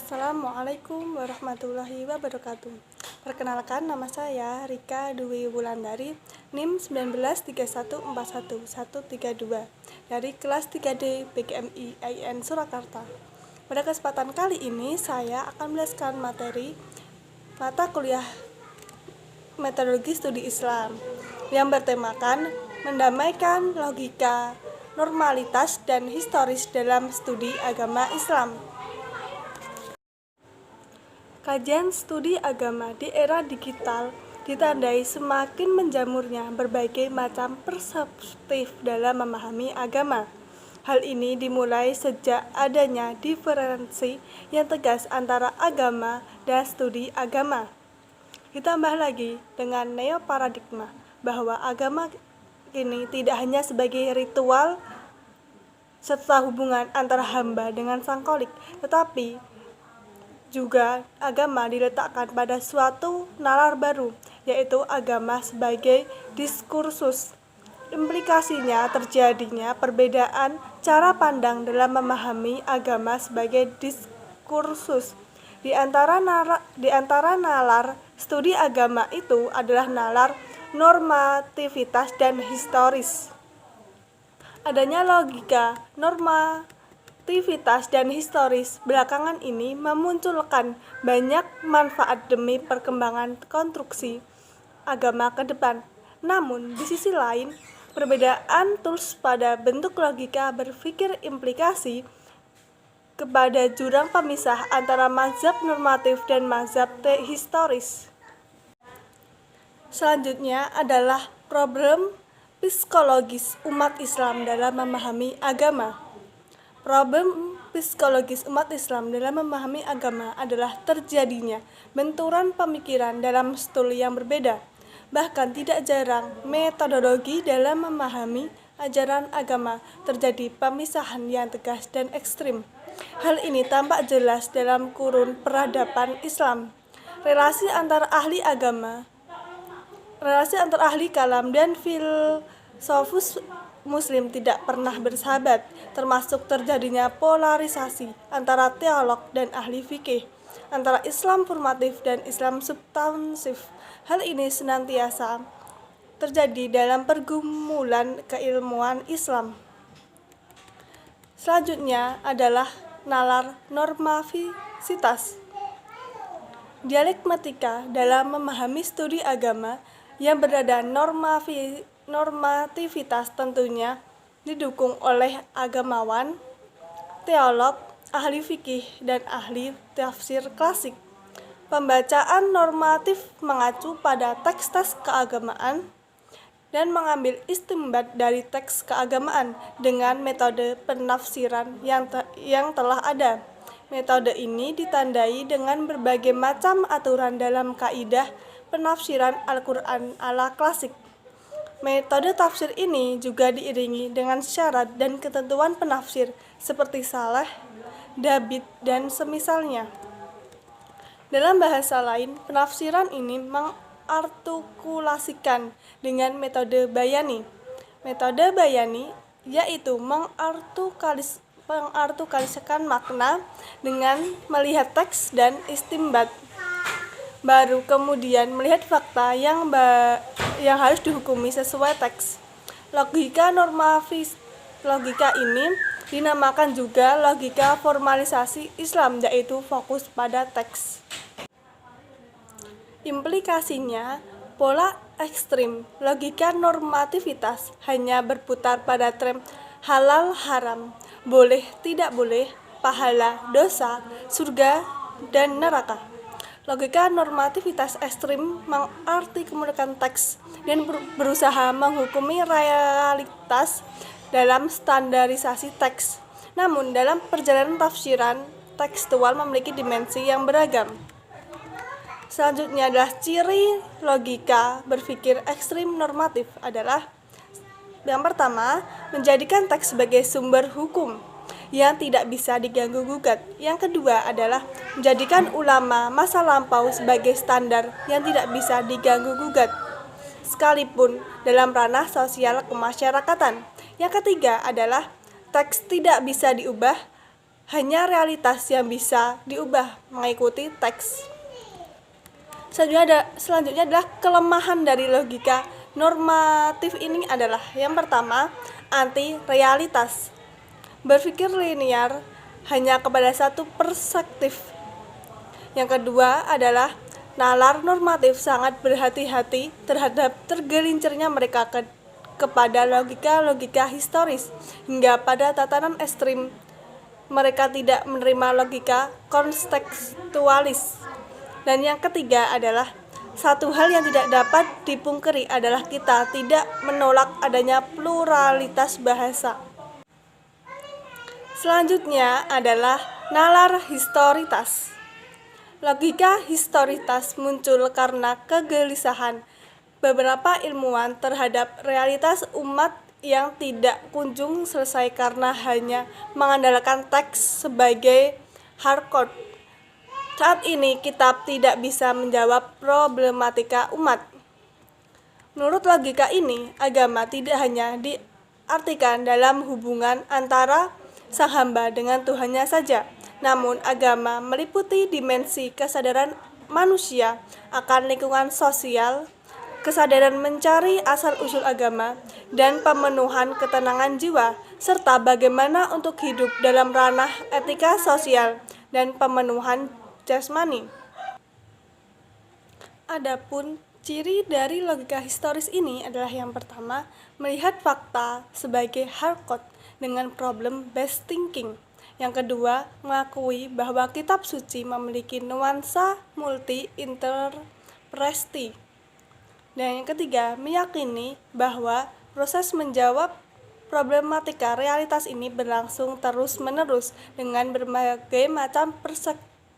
Assalamualaikum warahmatullahi wabarakatuh. Perkenalkan, nama saya Rika Dwi Wulandari, NIM 193141132 dari kelas 3D PGMI IN Surakarta. Pada kesempatan kali ini saya akan menjelaskan materi mata kuliah metodologi studi Islam yang bertemakan mendamaikan logika, normalitas, dan historis dalam studi agama Islam. Kajian studi agama di era digital ditandai semakin menjamurnya berbagai macam perspektif dalam memahami agama. Hal ini dimulai sejak adanya diferensi yang tegas antara agama dan studi agama. Ditambah lagi dengan neoparadigma bahwa agama kini tidak hanya sebagai ritual serta hubungan antara hamba dengan sang kholik, tetapi juga agama diletakkan pada suatu nalar baru, yaitu agama sebagai diskursus. Implikasinya terjadinya perbedaan cara pandang dalam memahami agama sebagai diskursus. Di antara nalar studi agama itu adalah nalar normativitas dan historis. Adanya logika, normativitas dan historis belakangan ini memunculkan banyak manfaat demi perkembangan konstruksi agama ke depan. Namun, di sisi lain, perbedaan tools pada bentuk logika berpikir implikasi kepada jurang pemisah antara mazhab normatif dan mazhab historis. Selanjutnya adalah problem psikologis umat Islam dalam memahami agama. Problem psikologis umat Islam dalam memahami agama adalah terjadinya benturan pemikiran dalam stul yang berbeda. Bahkan tidak jarang metodologi dalam memahami ajaran agama terjadi pemisahan yang tegas dan ekstrim. Hal ini tampak jelas dalam kurun peradaban Islam. Relasi antara ahli kalam dan filsufus Muslim tidak pernah bersahabat, termasuk terjadinya polarisasi antara teolog dan ahli fikih, antara Islam formatif dan Islam substansif. Hal ini senantiasa terjadi dalam pergumulan keilmuan Islam. Selanjutnya adalah nalar normativitas. Dialektika dalam memahami studi agama yang berada normativitas tentunya didukung oleh agamawan, teolog, ahli fikih, dan ahli tafsir klasik. Pembacaan normatif mengacu pada teks-teks keagamaan dan mengambil istimbat dari teks keagamaan dengan metode penafsiran yang telah ada. Metode ini ditandai dengan berbagai macam aturan dalam kaidah penafsiran Al-Quran ala klasik. Metode tafsir ini juga diiringi dengan syarat dan ketentuan penafsir seperti saleh, dabit, dan semisalnya. Dalam bahasa lain, penafsiran ini mengartikulasikan dengan metode bayani. Metode bayani yaitu mengartikulasikan makna dengan melihat teks dan istimbat, baru kemudian melihat fakta yang harus dihukumi sesuai teks. Logika ini dinamakan juga logika formalisasi Islam, yaitu fokus pada teks. Implikasinya, pola ekstrim logika normativitas hanya berputar pada tren halal haram, boleh tidak boleh, pahala, dosa, surga, dan neraka. Logika normativitas ekstrim mengartikulasikan teks dan berusaha menghukumi realitas dalam standarisasi teks. Namun, dalam perjalanan tafsiran tekstual memiliki dimensi yang beragam. Selanjutnya adalah ciri logika berpikir ekstrim normatif adalah yang pertama, menjadikan teks sebagai sumber hukum yang tidak bisa diganggu-gugat. Yang kedua adalah menjadikan ulama masa lampau sebagai standar yang tidak bisa diganggu-gugat, sekalipun dalam ranah sosial kemasyarakatan. Yang ketiga adalah teks tidak bisa diubah, hanya realitas yang bisa diubah mengikuti teks. Selanjutnya adalah kelemahan dari logika normatif ini adalah yang pertama, anti realitas. Berpikir linear hanya kepada satu perspektif. Yang kedua adalah nalar normatif sangat berhati-hati terhadap tergelincirnya mereka kepada logika-logika historis hingga pada tatanan ekstrim mereka tidak menerima logika kontekstualis. Dan yang ketiga adalah satu hal yang tidak dapat dipungkiri adalah kita tidak menolak adanya pluralitas bahasa. Selanjutnya adalah nalar historitas. Logika historitas muncul karena kegelisahan beberapa ilmuwan terhadap realitas umat yang tidak kunjung selesai karena hanya mengandalkan teks sebagai hardcode. Saat ini kitab tidak bisa menjawab problematika umat. Menurut logika ini, agama tidak hanya diartikan dalam hubungan antara sang hamba dengan Tuhannya saja, namun agama meliputi dimensi kesadaran manusia akan lingkungan sosial, kesadaran mencari asal-usul agama, dan pemenuhan ketenangan jiwa, serta bagaimana untuk hidup dalam ranah etika sosial dan pemenuhan jasmani. Adapun ciri dari logika historis ini adalah yang pertama, melihat fakta sebagai hardcode dengan problem-based thinking. Yang kedua, mengakui bahwa kitab suci memiliki nuansa multi-interpretasi. Dan yang ketiga, meyakini bahwa proses menjawab problematika realitas ini berlangsung terus-menerus dengan berbagai macam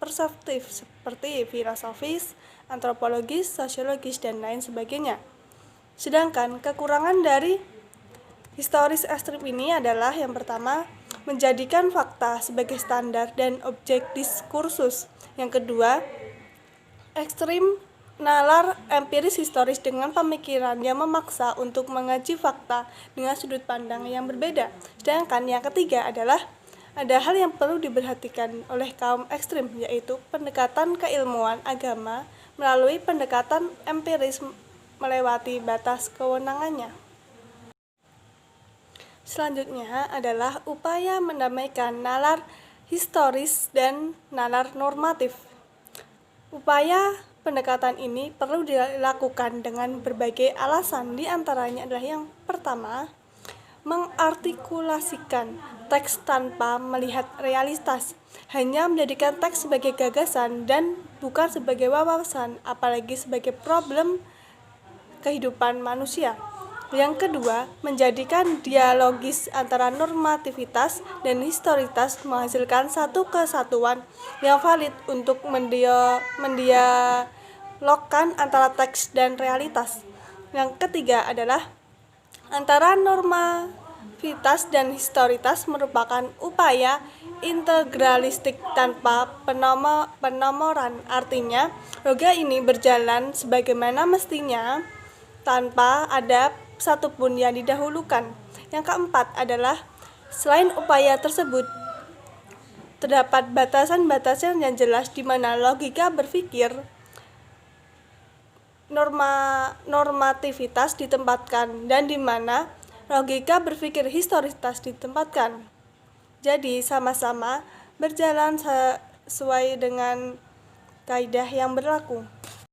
perspektif seperti filosofis, antropologis, sosiologis, dan lain sebagainya. Sedangkan kekurangan dari historis ekstrim ini adalah yang pertama, menjadikan fakta sebagai standar dan objek diskursus. Yang kedua, ekstrim nalar empiris historis dengan pemikiran yang memaksa untuk mengaji fakta dengan sudut pandang yang berbeda. Sedangkan yang ketiga adalah ada hal yang perlu diperhatikan oleh kaum ekstrim, yaitu pendekatan keilmuan agama melalui pendekatan empiris melewati batas kewenangannya. Selanjutnya adalah upaya mendamaikan nalar historis dan nalar normatif. Upaya pendekatan ini perlu dilakukan dengan berbagai alasan, di antaranya adalah yang pertama, mengartikulasikan teks tanpa melihat realitas, hanya menjadikan teks sebagai gagasan dan bukan sebagai wawasan, apalagi sebagai problem kehidupan manusia. Yang kedua, menjadikan dialogis antara normativitas dan historitas menghasilkan satu kesatuan yang valid untuk mendialogkan antara teks dan realitas. Yang ketiga adalah antara normativitas dan historitas merupakan upaya integralistik tanpa penomoran. Artinya, logika ini berjalan sebagaimana mestinya tanpa ada satupun yang didahulukan. Yang keempat adalah selain upaya tersebut, terdapat batasan-batasan yang jelas di mana logika berpikir normativitas ditempatkan dan di mana logika berpikir historitas ditempatkan. Jadi sama-sama berjalan sesuai dengan kaidah yang berlaku.